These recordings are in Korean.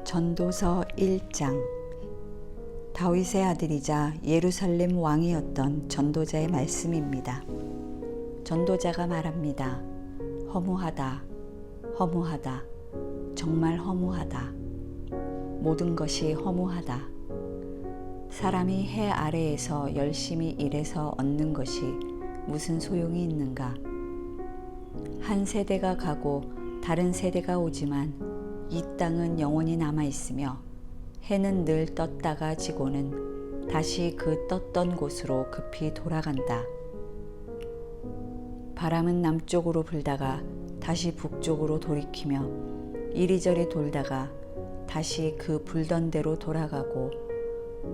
전도서 1장. 다윗의 아들이자 예루살렘 왕이었던 전도자의 말씀입니다. 전도자가 말합니다. 허무하다, 허무하다, 정말 허무하다. 모든 것이 허무하다. 사람이 해 아래에서 열심히 일해서 얻는 것이 무슨 소용이 있는가? 한 세대가 가고 다른 세대가 오지만 이 땅은 영원히 남아있으며 해는 늘 떴다가 지고는 다시 그 떴던 곳으로 급히 돌아간다. 바람은 남쪽으로 불다가 다시 북쪽으로 돌이키며 이리저리 돌다가 다시 그 불던 대로 돌아가고,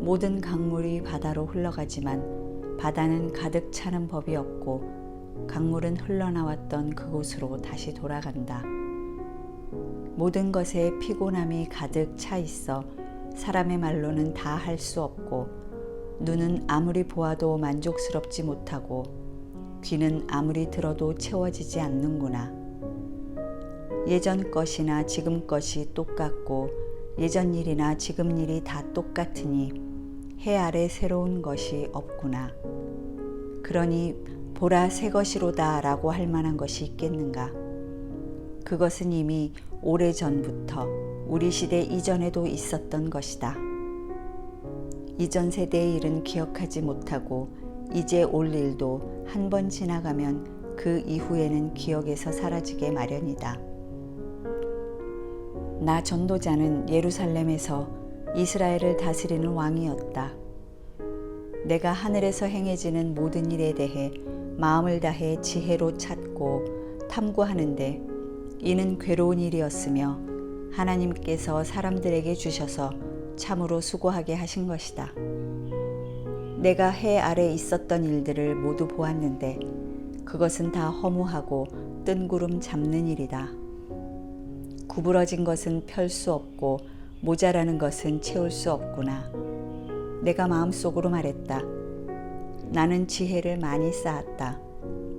모든 강물이 바다로 흘러가지만 바다는 가득 차는 법이 없고 강물은 흘러나왔던 그곳으로 다시 돌아간다. 모든 것에 피곤함이 가득 차 있어 사람의 말로는 다 할 수 없고, 눈은 아무리 보아도 만족스럽지 못하고 귀는 아무리 들어도 채워지지 않는구나. 예전 것이나 지금 것이 똑같고 예전 일이나 지금 일이 다 똑같으니 해 아래 새로운 것이 없구나. 그러니 보라 새 것이로다 라고 할 만한 것이 있겠는가? 그것은 이미 오래전부터 우리 시대 이전에도 있었던 것이다. 이전 세대의 일은 기억하지 못하고 이제 올 일도 한 번 지나가면 그 이후에는 기억에서 사라지게 마련이다. 나 전도자는 예루살렘에서 이스라엘을 다스리는 왕이었다. 내가 하늘에서 행해지는 모든 일에 대해 마음을 다해 지혜로 찾고 탐구하는데, 이는 괴로운 일이었으며 하나님께서 사람들에게 주셔서 참으로 수고하게 하신 것이다. 내가 해 아래 있었던 일들을 모두 보았는데 그것은 다 허무하고 뜬구름 잡는 일이다. 구부러진 것은 펼 수 없고 모자라는 것은 채울 수 없구나. 내가 마음속으로 말했다. 나는 지혜를 많이 쌓았다.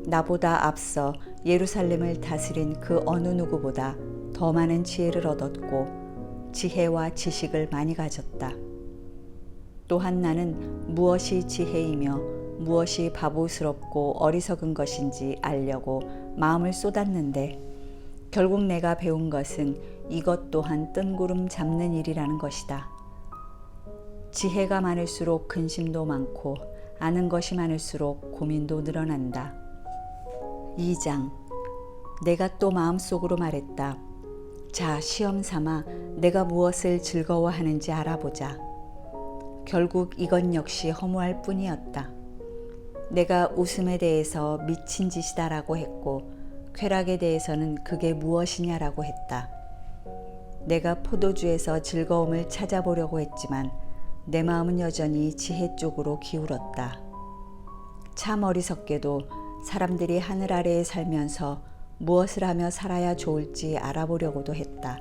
나보다 앞서 예루살렘을 다스린 그 어느 누구보다 더 많은 지혜를 얻었고 지혜와 지식을 많이 가졌다. 또한 나는 무엇이 지혜이며 무엇이 바보스럽고 어리석은 것인지 알려고 마음을 쏟았는데, 결국 내가 배운 것은 이것 또한 뜬구름 잡는 일이라는 것이다. 지혜가 많을수록 근심도 많고 아는 것이 많을수록 고민도 늘어난다. 2장. 내가 또 마음속으로 말했다. 자, 시험 삼아 내가 무엇을 즐거워하는지 알아보자. 결국 이건 역시 허무할 뿐이었다. 내가 웃음에 대해서 미친 짓이다라고 했고 쾌락에 대해서는 그게 무엇이냐라고 했다. 내가 포도주에서 즐거움을 찾아보려고 했지만 내 마음은 여전히 지혜 쪽으로 기울었다. 참 어리석게도 사람들이 하늘 아래에 살면서 무엇을 하며 살아야 좋을지 알아보려고도 했다.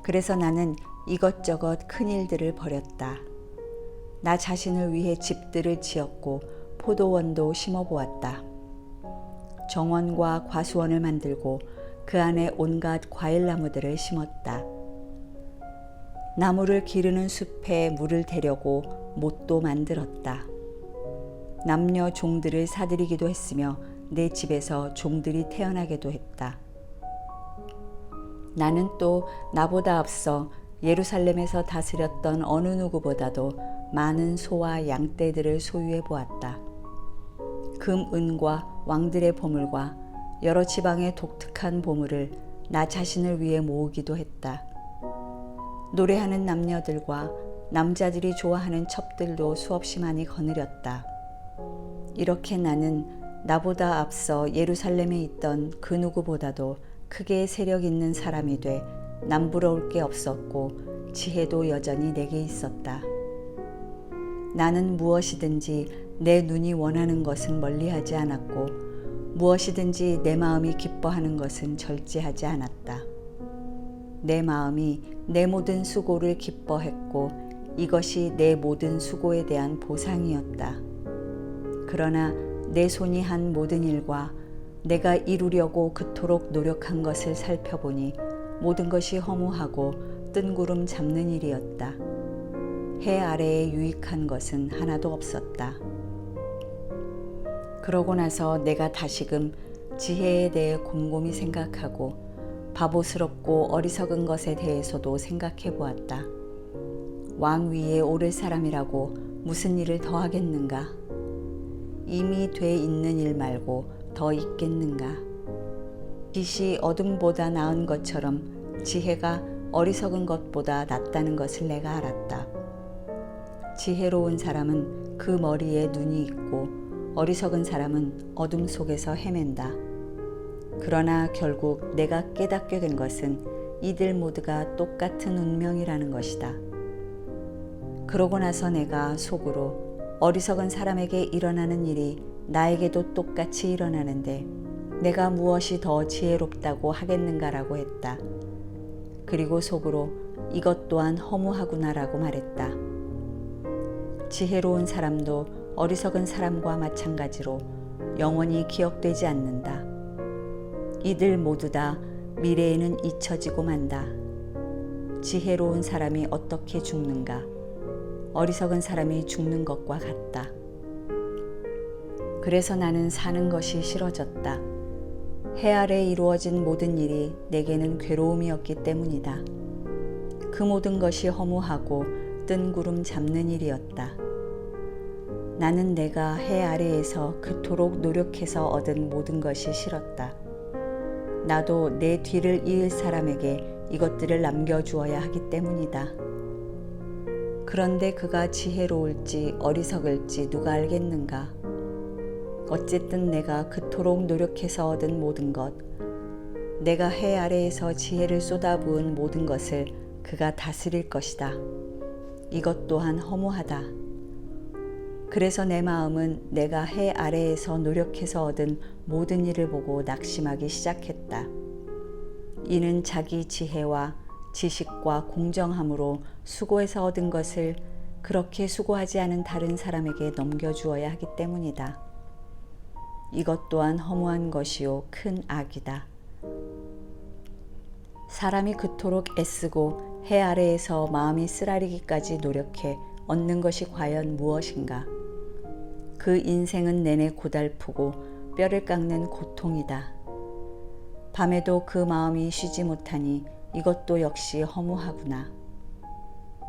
그래서 나는 이것저것 큰 일들을 벌였다. 나 자신을 위해 집들을 지었고 포도원도 심어보았다. 정원과 과수원을 만들고 그 안에 온갖 과일나무들을 심었다. 나무를 기르는 숲에 물을 대려고 못도 만들었다. 남녀 종들을 사들이기도 했으며 내 집에서 종들이 태어나게도 했다. 나는 또 나보다 앞서 예루살렘에서 다스렸던 어느 누구보다도 많은 소와 양떼들을 소유해 보았다. 금, 은과 왕들의 보물과 여러 지방의 독특한 보물을 나 자신을 위해 모으기도 했다. 노래하는 남녀들과 남자들이 좋아하는 첩들도 수없이 많이 거느렸다. 이렇게 나는 나보다 앞서 예루살렘에 있던 그 누구보다도 크게 세력 있는 사람이 돼 남부러울 게 없었고 지혜도 여전히 내게 있었다. 나는 무엇이든지 내 눈이 원하는 것은 멀리하지 않았고 무엇이든지 내 마음이 기뻐하는 것은 절제하지 않았다. 내 마음이 내 모든 수고를 기뻐했고 이것이 내 모든 수고에 대한 보상이었다. 그러나 내 손이 한 모든 일과 내가 이루려고 그토록 노력한 것을 살펴보니 모든 것이 허무하고 뜬 구름 잡는 일이었다. 해 아래에 유익한 것은 하나도 없었다. 그러고 나서 내가 다시금 지혜에 대해 곰곰이 생각하고 바보스럽고 어리석은 것에 대해서도 생각해 보았다. 왕 위에 오를 사람이라고 무슨 일을 더 하겠는가? 이미 돼 있는 일 말고 더 있겠는가? 빛이 어둠보다 나은 것처럼 지혜가 어리석은 것보다 낫다는 것을 내가 알았다. 지혜로운 사람은 그 머리에 눈이 있고 어리석은 사람은 어둠 속에서 헤맨다. 그러나 결국 내가 깨닫게 된 것은 이들 모두가 똑같은 운명이라는 것이다. 그러고 나서 내가 속으로 어리석은 사람에게 일어나는 일이 나에게도 똑같이 일어나는데 내가 무엇이 더 지혜롭다고 하겠는가라고 했다. 그리고 속으로 이것 또한 허무하구나라고 말했다. 지혜로운 사람도 어리석은 사람과 마찬가지로 영원히 기억되지 않는다. 이들 모두 다 미래에는 잊혀지고 만다. 지혜로운 사람이 어떻게 죽는가? 어리석은 사람이 죽는 것과 같다. 그래서 나는 사는 것이 싫어졌다. 해 아래 이루어진 모든 일이 내게는 괴로움이었기 때문이다. 그 모든 것이 허무하고 뜬 구름 잡는 일이었다. 나는 내가 해 아래에서 그토록 노력해서 얻은 모든 것이 싫었다. 나도 내 뒤를 이을 사람에게 이것들을 남겨주어야 하기 때문이다. 그런데 그가 지혜로울지 어리석을지 누가 알겠는가? 어쨌든 내가 그토록 노력해서 얻은 모든 것, 내가 해 아래에서 지혜를 쏟아부은 모든 것을 그가 다스릴 것이다. 이것 또한 허무하다. 그래서 내 마음은 내가 해 아래에서 노력해서 얻은 모든 일을 보고 낙심하기 시작했다. 이는 자기 지혜와 지식과 공정함으로 수고해서 얻은 것을 그렇게 수고하지 않은 다른 사람에게 넘겨주어야 하기 때문이다. 이것 또한 허무한 것이요 큰 악이다. 사람이 그토록 애쓰고 해 아래에서 마음이 쓰라리기까지 노력해 얻는 것이 과연 무엇인가? 그 인생은 내내 고달프고 뼈를 깎는 고통이다. 밤에도 그 마음이 쉬지 못하니 이것도 역시 허무하구나.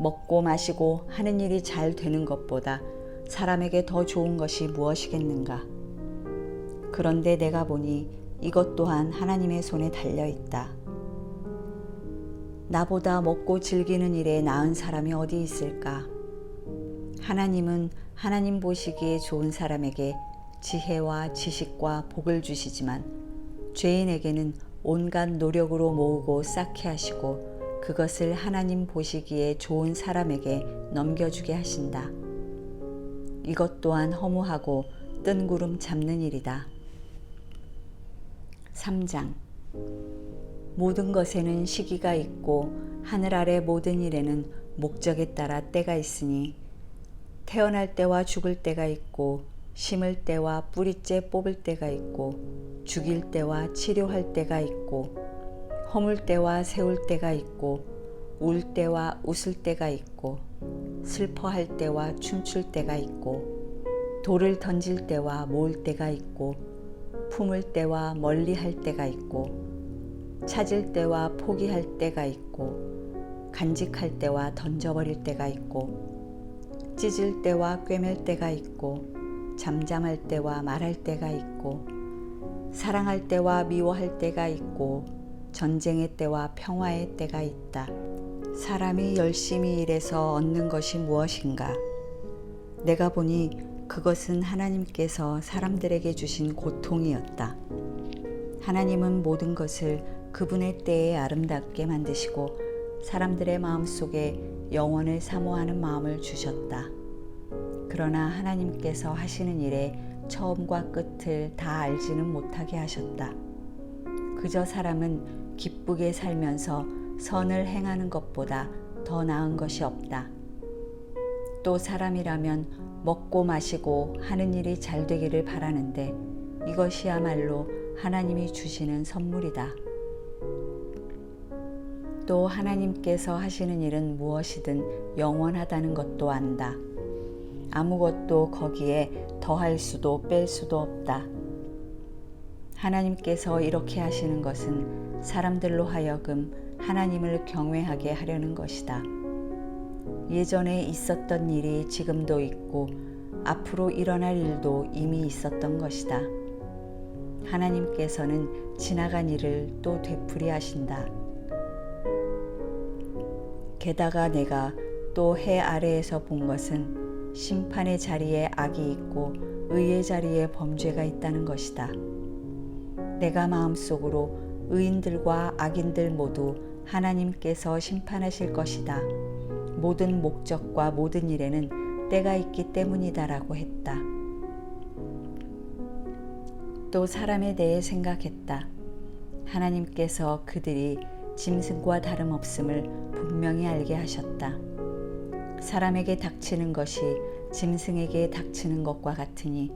먹고 마시고 하는 일이 잘 되는 것보다 사람에게 더 좋은 것이 무엇이겠는가? 그런데 내가 보니 이것 또한 하나님의 손에 달려 있다. 나보다 먹고 즐기는 일에 나은 사람이 어디 있을까? 하나님은 하나님 보시기에 좋은 사람에게 지혜와 지식과 복을 주시지만 죄인에게는 온갖 노력으로 모으고 쌓게 하시고 그것을 하나님 보시기에 좋은 사람에게 넘겨주게 하신다. 이것 또한 허무하고 뜬 구름 잡는 일이다. 3장. 모든 것에는 시기가 있고 하늘 아래 모든 일에는 목적에 따라 때가 있으니 태어날 때와 죽을 때가 있고 심을 때와 뿌리째 뽑을 때가 있고 죽일 때와 치료할 때가 있고 허물 때와 세울 때가 있고 울 때와 웃을 때가 있고 슬퍼할 때와 춤출 때가 있고 돌을 던질 때와 모을 때가 있고 품을 때와 멀리할 때가 있고 찾을 때와 포기할 때가 있고 간직할 때와 던져버릴 때가 있고 찢을 때와 꿰맬 때가 있고 잠잠할 때와 말할 때가 있고 사랑할 때와 미워할 때가 있고 전쟁의 때와 평화의 때가 있다. 사람이 열심히 일해서 얻는 것이 무엇인가? 내가 보니 그것은 하나님께서 사람들에게 주신 고통이었다. 하나님은 모든 것을 그분의 때에 아름답게 만드시고 사람들의 마음속에 영원을 사모하는 마음을 주셨다. 그러나 하나님께서 하시는 일의 처음과 끝을 다 알지는 못하게 하셨다. 그저 사람은 기쁘게 살면서 선을 행하는 것보다 더 나은 것이 없다. 또 사람이라면 먹고 마시고 하는 일이 잘 되기를 바라는데 이것이야말로 하나님이 주시는 선물이다. 또 하나님께서 하시는 일은 무엇이든 영원하다는 것도 안다. 아무것도 거기에 더할 수도 뺄 수도 없다. 하나님께서 이렇게 하시는 것은 사람들로 하여금 하나님을 경외하게 하려는 것이다. 예전에 있었던 일이 지금도 있고 앞으로 일어날 일도 이미 있었던 것이다. 하나님께서는 지나간 일을 또 되풀이 하신다. 게다가 내가 또 해 아래에서 본 것은 심판의 자리에 악이 있고 의의 자리에 범죄가 있다는 것이다. 내가 마음속으로 의인들과 악인들 모두 하나님께서 심판하실 것이다. 모든 목적과 모든 일에는 때가 있기 때문이다라고 했다. 또 사람에 대해 생각했다. 하나님께서 그들이 짐승과 다름없음을 분명히 알게 하셨다. 사람에게 닥치는 것이 짐승에게 닥치는 것과 같으니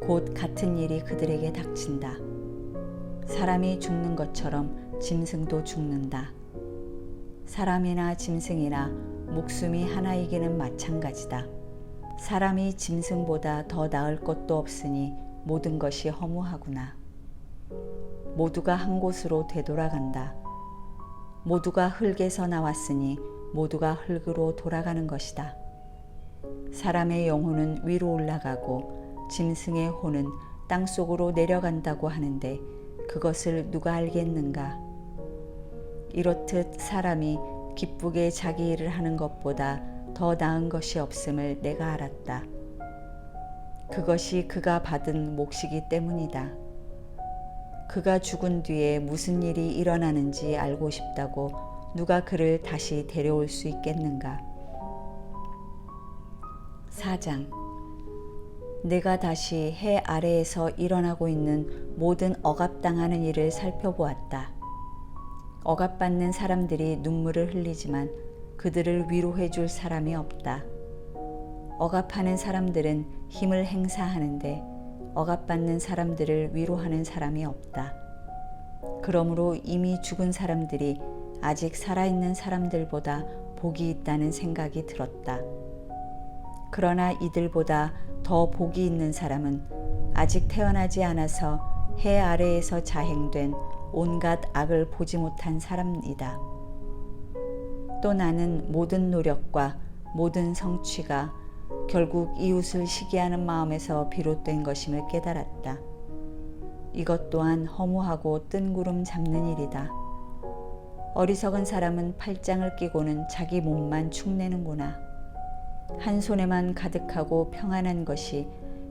곧 같은 일이 그들에게 닥친다. 사람이 죽는 것처럼 짐승도 죽는다. 사람이나 짐승이나 목숨이 하나이기는 마찬가지다. 사람이 짐승보다 더 나을 것도 없으니 모든 것이 허무하구나. 모두가 한 곳으로 되돌아간다. 모두가 흙에서 나왔으니 모두가 흙으로 돌아가는 것이다. 사람의 영혼은 위로 올라가고 짐승의 혼은 땅속으로 내려간다고 하는데 그것을 누가 알겠는가? 이렇듯 사람이 기쁘게 자기 일을 하는 것보다 더 나은 것이 없음을 내가 알았다. 그것이 그가 받은 몫이기 때문이다. 그가 죽은 뒤에 무슨 일이 일어나는지 알고 싶다고 누가 그를 다시 데려올 수 있겠는가? 4장. 내가 다시 해 아래에서 일어나고 있는 모든 억압당하는 일을 살펴보았다. 억압받는 사람들이 눈물을 흘리지만 그들을 위로해 줄 사람이 없다. 억압하는 사람들은 힘을 행사하는데 억압받는 사람들을 위로하는 사람이 없다. 그러므로 이미 죽은 사람들이 아직 살아있는 사람들보다 복이 있다는 생각이 들었다. 그러나 이들보다 더 복이 있는 사람은 아직 태어나지 않아서 해 아래에서 자행된 온갖 악을 보지 못한 사람이다. 또 나는 모든 노력과 모든 성취가 결국 이웃을 시기하는 마음에서 비롯된 것임을 깨달았다. 이것 또한 허무하고 뜬구름 잡는 일이다. 어리석은 사람은 팔짱을 끼고는 자기 몸만 축내는구나. 한 손에만 가득하고 평안한 것이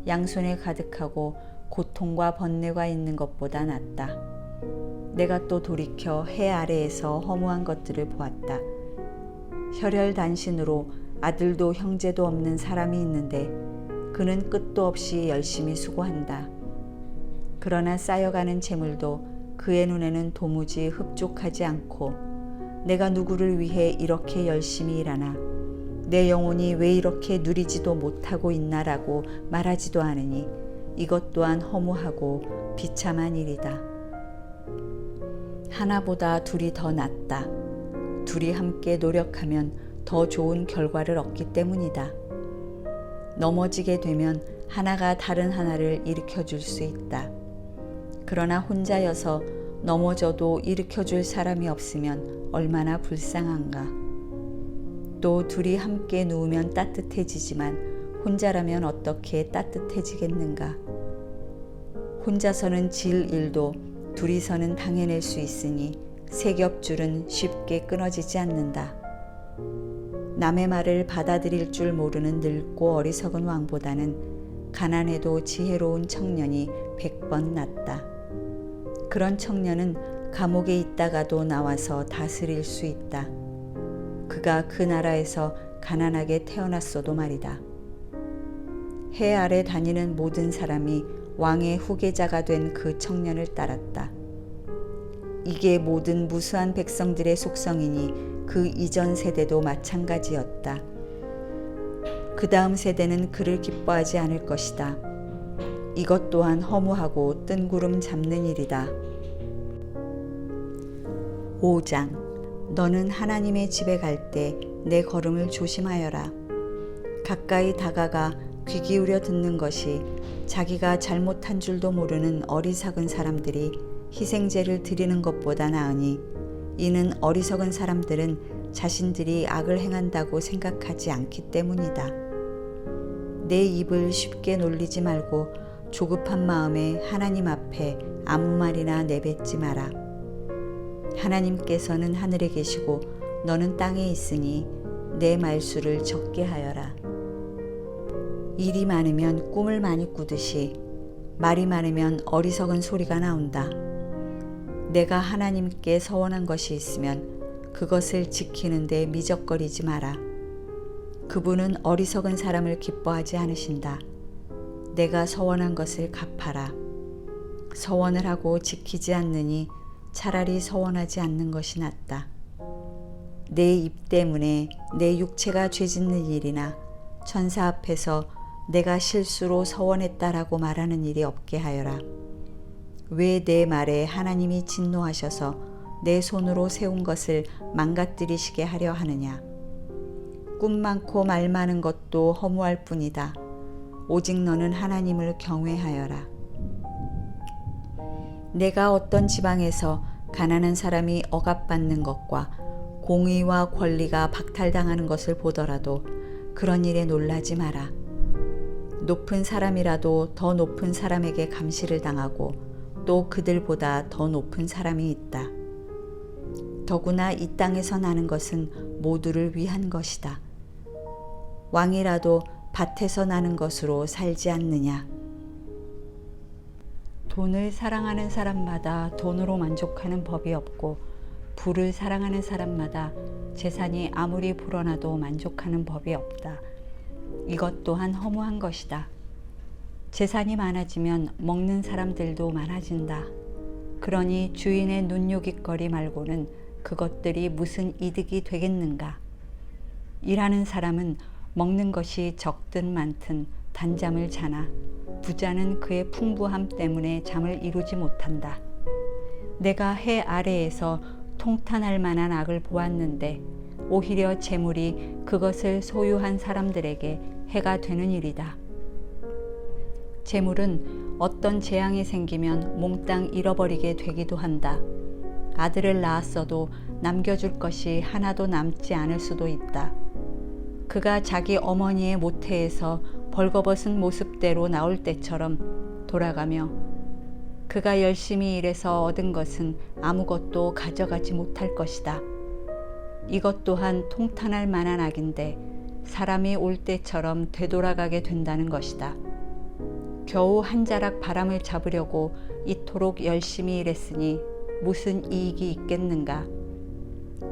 양손에 가득하고 고통과 번뇌가 있는 것보다 낫다. 내가 또 돌이켜 해 아래에서 허무한 것들을 보았다. 혈혈단신으로 아들도 형제도 없는 사람이 있는데 그는 끝도 없이 열심히 수고한다. 그러나 쌓여가는 재물도 그의 눈에는 도무지 흡족하지 않고 내가 누구를 위해 이렇게 열심히 일하나 내 영혼이 왜 이렇게 누리지도 못하고 있나라고 말하지도 않으니 이것 또한 허무하고 비참한 일이다. 하나보다 둘이 더 낫다. 둘이 함께 노력하면 더 좋은 결과를 얻기 때문이다. 넘어지게 되면 하나가 다른 하나를 일으켜 줄 수 있다. 그러나 혼자여서 넘어져도 일으켜 줄 사람이 없으면 얼마나 불쌍한가. 또 둘이 함께 누우면 따뜻해지지만 혼자라면 어떻게 따뜻해지겠는가. 혼자서는 질 일도 둘이서는 당해낼 수 있으니 세 겹줄은 쉽게 끊어지지 않는다. 남의 말을 받아들일 줄 모르는 늙고 어리석은 왕보다는 가난해도 지혜로운 청년이 100번 낫다. 그런 청년은 감옥에 있다가도 나와서 다스릴 수 있다. 그가 그 나라에서 가난하게 태어났어도 말이다. 해 아래 다니는 모든 사람이 왕의 후계자가 된 그 청년을 따랐다. 이게 모든 무수한 백성들의 속성이니 그 이전 세대도 마찬가지였다. 그 다음 세대는 그를 기뻐하지 않을 것이다. 이것 또한 허무하고 뜬구름 잡는 일이다. 5장. 너는 하나님의 집에 갈 때 내 걸음을 조심하여라. 가까이 다가가 귀 기울여 듣는 것이 자기가 잘못한 줄도 모르는 어리석은 사람들이 희생제를 드리는 것보다 나으니, 이는 어리석은 사람들은 자신들이 악을 행한다고 생각하지 않기 때문이다. 내 입을 쉽게 놀리지 말고 조급한 마음에 하나님 앞에 아무 말이나 내뱉지 마라. 하나님께서는 하늘에 계시고 너는 땅에 있으니 내 말수를 적게 하여라. 일이 많으면 꿈을 많이 꾸듯이 말이 많으면 어리석은 소리가 나온다. 내가 하나님께 서원한 것이 있으면 그것을 지키는데 미적거리지 마라. 그분은 어리석은 사람을 기뻐하지 않으신다. 내가 서원한 것을 갚아라. 서원을 하고 지키지 않느니 차라리 서원하지 않는 것이 낫다. 내 입 때문에 내 육체가 죄짓는 일이나 천사 앞에서 내가 실수로 서원했다라고 말하는 일이 없게 하여라. 왜 내 말에 하나님이 진노하셔서 내 손으로 세운 것을 망가뜨리시게 하려 하느냐. 꿈 많고 말 많은 것도 허무할 뿐이다. 오직 너는 하나님을 경외하여라. 내가 어떤 지방에서 가난한 사람이 억압받는 것과 공의와 권리가 박탈당하는 것을 보더라도 그런 일에 놀라지 마라. 높은 사람이라도 더 높은 사람에게 감시를 당하고 또 그들보다 더 높은 사람이 있다. 더구나 이 땅에서 나는 것은 모두를 위한 것이다. 왕이라도 밭에서 나는 것으로 살지 않느냐. 돈을 사랑하는 사람마다 돈으로 만족하는 법이 없고, 부를 사랑하는 사람마다 재산이 아무리 불어나도 만족하는 법이 없다. 이것 또한 허무한 것이다. 재산이 많아지면 먹는 사람들도 많아진다. 그러니 주인의 눈요깃거리 말고는 그것들이 무슨 이득이 되겠는가. 일하는 사람은 먹는 것이 적든 많든 단잠을 자나 부자는 그의 풍부함 때문에 잠을 이루지 못한다. 내가 해 아래에서 통탄할 만한 악을 보았는데 오히려 재물이 그것을 소유한 사람들에게 해가 되는 일이다. 재물은 어떤 재앙이 생기면 몽땅 잃어버리게 되기도 한다. 아들을 낳았어도 남겨줄 것이 하나도 남지 않을 수도 있다. 그가 자기 어머니의 모태에서 벌거벗은 모습대로 나올 때처럼 돌아가며 그가 열심히 일해서 얻은 것은 아무것도 가져가지 못할 것이다. 이것 또한 통탄할 만한 악인데 사람이 올 때처럼 되돌아가게 된다는 것이다. 겨우 한 자락 바람을 잡으려고 이토록 열심히 일했으니 무슨 이익이 있겠는가.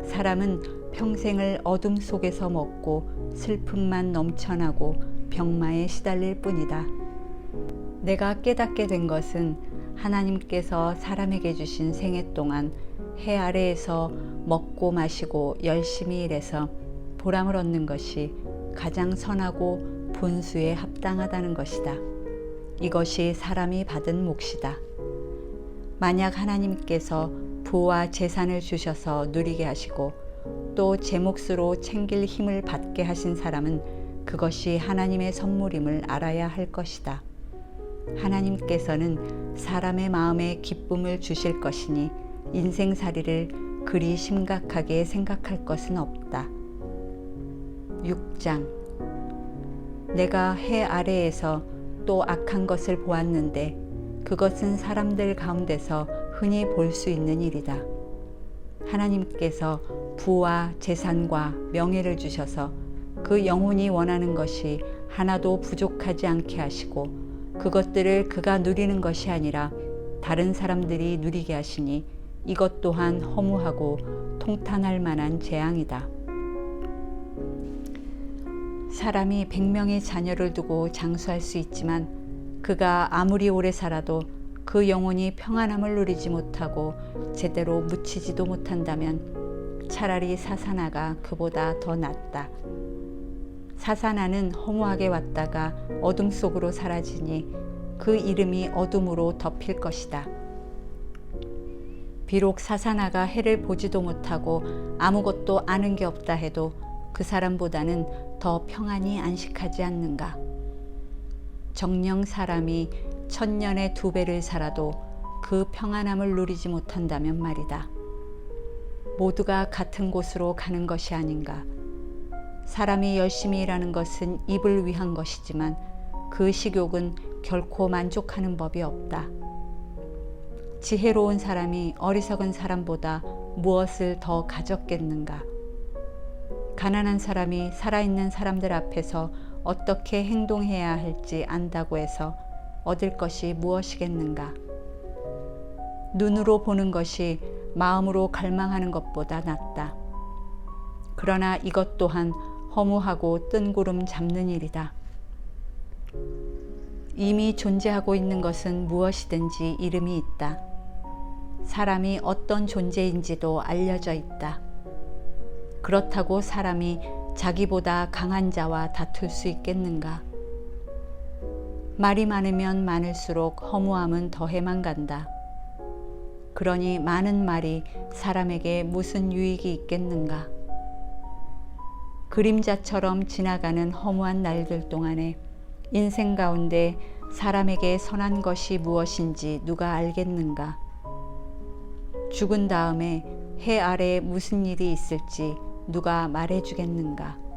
사람은 평생을 어둠 속에서 먹고 슬픔만 넘쳐나고 병마에 시달릴 뿐이다. 내가 깨닫게 된 것은 하나님께서 사람에게 주신 생애 동안 해 아래에서 먹고 마시고 열심히 일해서 보람을 얻는 것이 가장 선하고 본수에 합당하다는 것이다. 이것이 사람이 받은 몫이다. 만약 하나님께서 부와 재산을 주셔서 누리게 하시고 또 제 몫으로 챙길 힘을 받게 하신 사람은 그것이 하나님의 선물임을 알아야 할 것이다. 하나님께서는 사람의 마음에 기쁨을 주실 것이니 인생살이를 그리 심각하게 생각할 것은 없다. 6장. 내가 해 아래에서 또 악한 것을 보았는데 그것은 사람들 가운데서 흔히 볼 수 있는 일이다. 하나님께서 부와 재산과 명예를 주셔서 그 영혼이 원하는 것이 하나도 부족하지 않게 하시고 그것들을 그가 누리는 것이 아니라 다른 사람들이 누리게 하시니 이것 또한 허무하고 통탄할 만한 재앙이다. 사람이 100명의 자녀를 두고 장수할 수 있지만 그가 아무리 오래 살아도 그 영혼이 평안함을 누리지 못하고 제대로 묻히지도 못한다면 차라리 사사나가 그보다 더 낫다. 사사나는 허무하게 왔다가 어둠 속으로 사라지니 그 이름이 어둠으로 덮일 것이다. 비록 사사나가 해를 보지도 못하고 아무것도 아는 게 없다 해도 그 사람보다는 더 평안히 안식하지 않는가? 정녕 사람이 1000년에 2배를 살아도 그 평안함을 누리지 못한다면 말이다. 모두가 같은 곳으로 가는 것이 아닌가? 사람이 열심히 일하는 것은 입을 위한 것이지만 그 식욕은 결코 만족하는 법이 없다. 지혜로운 사람이 어리석은 사람보다 무엇을 더 가졌겠는가? 가난한 사람이 살아있는 사람들 앞에서 어떻게 행동해야 할지 안다고 해서 얻을 것이 무엇이겠는가? 눈으로 보는 것이 마음으로 갈망하는 것보다 낫다. 그러나 이것 또한 허무하고 뜬구름 잡는 일이다. 이미 존재하고 있는 것은 무엇이든지 이름이 있다. 사람이 어떤 존재인지도 알려져 있다. 그렇다고 사람이 자기보다 강한 자와 다툴 수 있겠는가? 말이 많으면 많을수록 허무함은 더해만 간다. 그러니 많은 말이 사람에게 무슨 유익이 있겠는가? 그림자처럼 지나가는 허무한 날들 동안에 인생 가운데 사람에게 선한 것이 무엇인지 누가 알겠는가? 죽은 다음에 해 아래에 무슨 일이 있을지 누가 말해주겠는가?